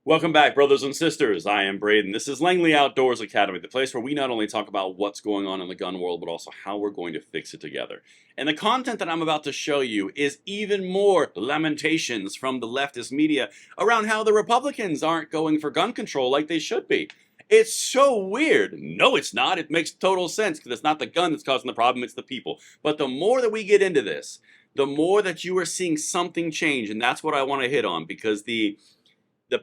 Welcome back, brothers and sisters. I am Braden. This is Langley Outdoors Academy, the place where we not only talk about what's going on in the gun world, but also how we're going to fix it together. And the content that I'm about to show you is even more lamentations from the leftist media around how the Republicans aren't going for gun control like they should be. It's so weird. No, it's not. It makes total sense because it's not the gun that's causing the problem, it's the people. But the more that we get into this, the more that you are seeing something change, and that's what I want to hit on, because the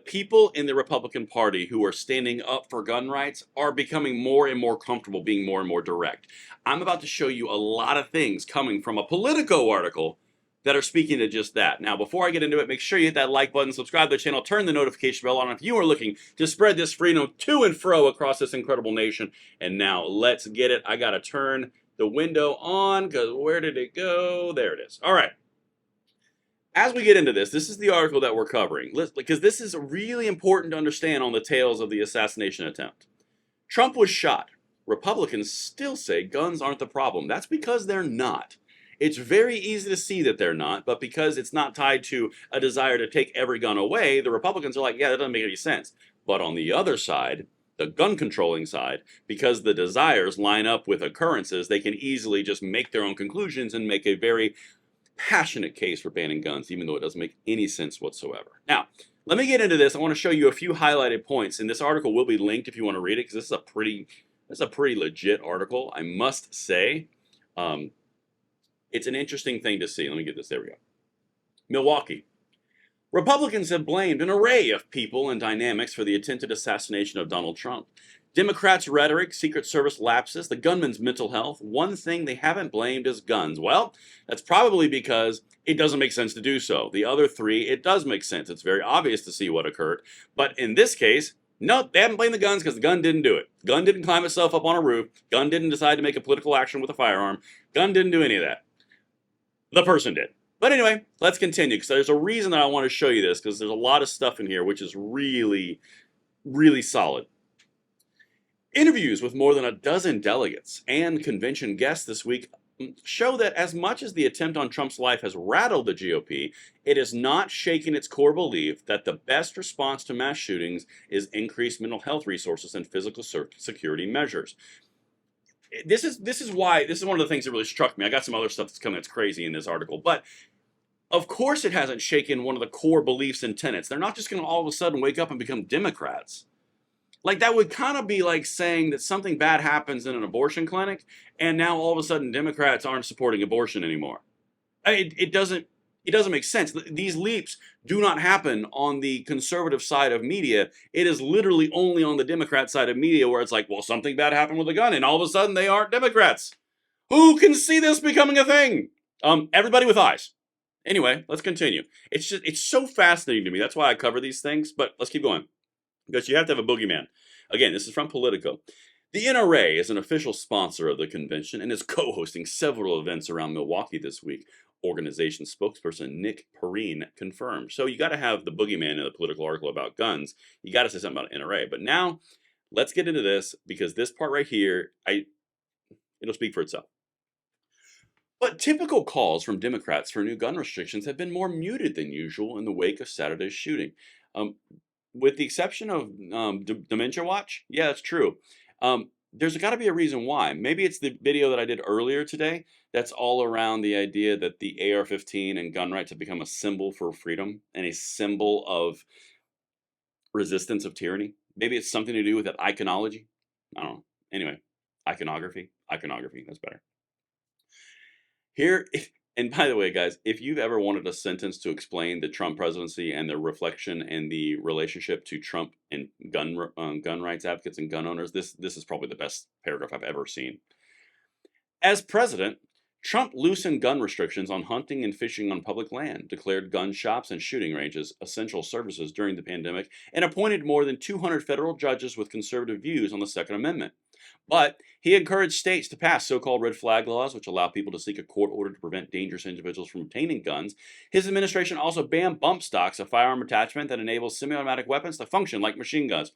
people in the Republican Party who are standing up for gun rights are becoming more and more comfortable being more and more direct. I'm about to show you a lot of things coming from a Politico article that are speaking to just that. Now, before I get into it, make sure you hit that like button, subscribe to the channel, turn the notification bell on if you are looking to spread this freedom to and fro across this incredible nation. And now, let's get it. I gotta turn the window on, because where did it go? There it is. All right. As we get into this is the article that we're covering, because this is really important to understand on the tails of the assassination attempt. Trump was shot. Republicans still say guns aren't the problem. That's because they're not. It's very easy to see that they're not, but because it's not tied to a desire to take every gun away, the Republicans are like, yeah, that doesn't make any sense. But on the other side, the gun controlling side, because the desires line up with occurrences, they can easily just make their own conclusions and make a very passionate case for banning guns, even though it doesn't make any sense whatsoever. Now, let me get into this. I want to show you a few highlighted points, and this article will be linked if you want to read it, because this is a pretty legit article, I must say. It's an interesting thing to see. Let me get this. There we go. Milwaukee. Republicans have blamed an array of people and dynamics for the attempted assassination of Donald Trump. Democrats' rhetoric, Secret Service lapses, the gunman's mental health. One thing they haven't blamed is guns. Well, that's probably because it doesn't make sense to do so. The other three, it does make sense. It's very obvious to see what occurred. But in this case, no, they haven't blamed the guns because the gun didn't do it. Gun didn't climb itself up on a roof. Gun didn't decide to make a political action with a firearm. Gun didn't do any of that. The person did. But anyway, let's continue, because there's a reason that I want to show you this, because there's a lot of stuff in here which is really, really solid. Interviews with more than a dozen delegates and convention guests this week show that as much as the attempt on Trump's life has rattled the GOP, it has not shaken its core belief that the best response to mass shootings is increased mental health resources and physical security measures. This is one of the things that really struck me. I got some other stuff that's coming that's crazy in this article, but of course it hasn't shaken one of the core beliefs and tenets. They're not just going to all of a sudden wake up and become Democrats. Like, that would kind of be like saying that something bad happens in an abortion clinic, and now all of a sudden Democrats aren't supporting abortion anymore. It doesn't make sense. These leaps do not happen on the conservative side of media. It is literally only on the Democrat side of media where it's like, well, something bad happened with a gun, and all of a sudden they aren't Democrats. Who can see this becoming a thing? Everybody with eyes. Anyway, let's continue. It's so fascinating to me. That's why I cover these things, but let's keep going, because you have to have a boogeyman. Again, this is from Politico. The NRA is an official sponsor of the convention and is co-hosting several events around Milwaukee this week. Organization spokesperson Nick Perrine confirmed. So you got to have the boogeyman in the Political article about guns. You got to say something about NRA. But now, let's get into this, because this part right here, it'll speak for itself. But typical calls from Democrats for new gun restrictions have been more muted than usual in the wake of Saturday's shooting. With the exception of Dementia Watch, yeah, that's true. There's got to be a reason why. Maybe it's the video that I did earlier today that's all around the idea that the AR-15 and gun rights have become a symbol for freedom and a symbol of resistance of tyranny. Maybe it's something to do with that iconology. I don't know. Anyway, iconography, that's better. Here, and by the way, guys, if you've ever wanted a sentence to explain the Trump presidency and the reflection and the relationship to Trump and gun rights advocates and gun owners, this is probably the best paragraph I've ever seen. As president, Trump loosened gun restrictions on hunting and fishing on public land, declared gun shops and shooting ranges essential services during the pandemic, and appointed more than 200 federal judges with conservative views on the Second Amendment. But he encouraged states to pass so-called red flag laws, which allow people to seek a court order to prevent dangerous individuals from obtaining guns. His administration also banned bump stocks, a firearm attachment that enables semi-automatic weapons to function like machine guns.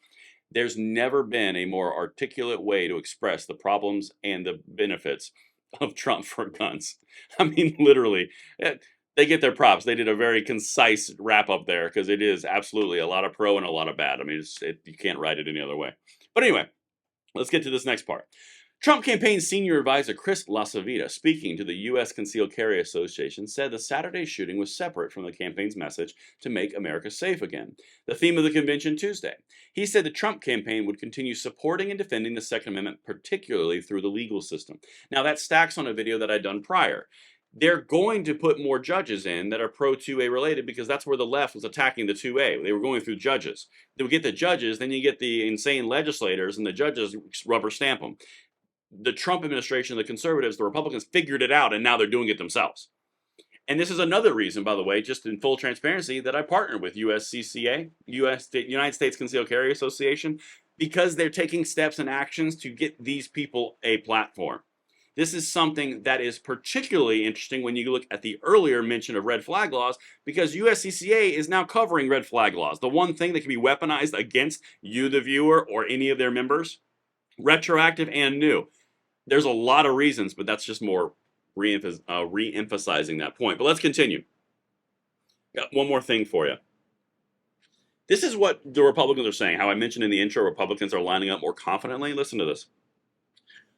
There's never been a more articulate way to express the problems and the benefits of Trump for guns. I mean, literally. They get their props. They did a very concise wrap up there because it is absolutely a lot of pro and a lot of bad. I mean, you can't write it any other way. But anyway, let's get to this next part. Trump campaign senior advisor Chris LaSavita, speaking to the U.S. Concealed Carry Association, said the Saturday shooting was separate from the campaign's message to make America safe again, the theme of the convention Tuesday. He said the Trump campaign would continue supporting and defending the Second Amendment, particularly through the legal system. Now, that stacks on a video that I'd done prior. They're going to put more judges in that are pro-2A related because that's where the left was attacking the 2A. They were going through judges. They would get the judges, then you get the insane legislators, and the judges rubber stamp them. The Trump administration, the conservatives, the Republicans figured it out, and now they're doing it themselves. And this is another reason, by the way, just in full transparency, that I partnered with USCCA, United States Concealed Carry Association, because they're taking steps and actions to get these people a platform. This is something that is particularly interesting when you look at the earlier mention of red flag laws, because USCCA is now covering red flag laws. The one thing that can be weaponized against you, the viewer, or any of their members, retroactive and new. There's a lot of reasons, but that's just more re-emphasizing that point. But let's continue. Got one more thing for you. This is what the Republicans are saying. How I mentioned in the intro, Republicans are lining up more confidently. Listen to this.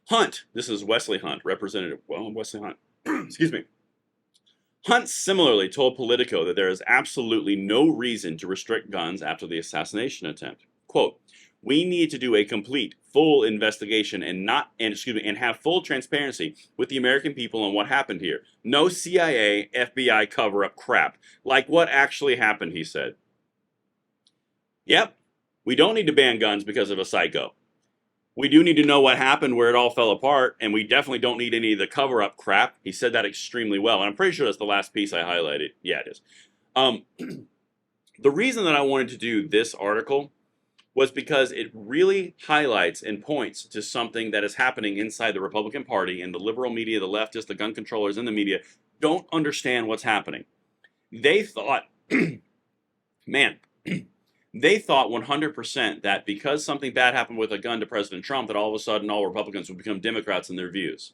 Hunt, this is Wesley Hunt, Wesley Hunt, excuse me. Hunt similarly told Politico that there is absolutely no reason to restrict guns after the assassination attempt. Quote, "We need to do a complete, full investigation and have full transparency with the American people on what happened here. No CIA, FBI cover-up crap. Like what actually happened," he said. Yep, we don't need to ban guns because of a psycho. We do need to know what happened, where it all fell apart, and we definitely don't need any of the cover-up crap. He said that extremely well, and I'm pretty sure that's the last piece I highlighted. Yeah, it is. The reason that I wanted to do this article was because it really highlights and points to something that is happening inside the Republican Party, and the liberal media, the leftists, the gun controllers in the media don't understand what's happening. They thought, man, they thought 100% that because something bad happened with a gun to President Trump, that all of a sudden all Republicans would become Democrats in their views.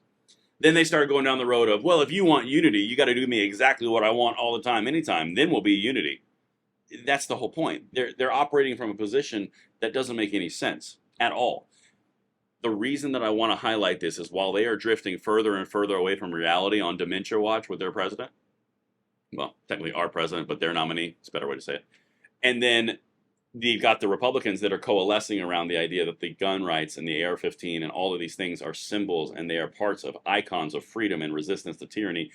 Then they started going down the road of, well, if you want unity, you got to do me exactly what I want all the time, anytime. Then we'll be unity. That's the whole point. They're operating from a position that doesn't make any sense at all. The reason that I want to highlight this is while they are drifting further and further away from reality on dementia watch with their president, well, technically our president, but their nominee, it's a better way to say it. And then you've got the Republicans that are coalescing around the idea that the gun rights and the AR-15 and all of these things are symbols and they are parts of icons of freedom and resistance to tyranny.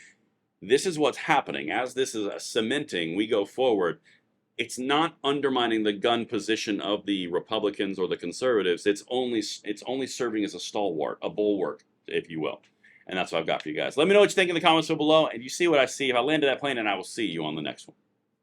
This is what's happening. As this is cementing, we go forward. It's not undermining the gun position of the Republicans or the conservatives. It's only serving as a stalwart, a bulwark, if you will. And that's what I've got for you guys. Let me know what you think in the comments below. And you see what I see. If I landed that plane, and I will see you on the next one.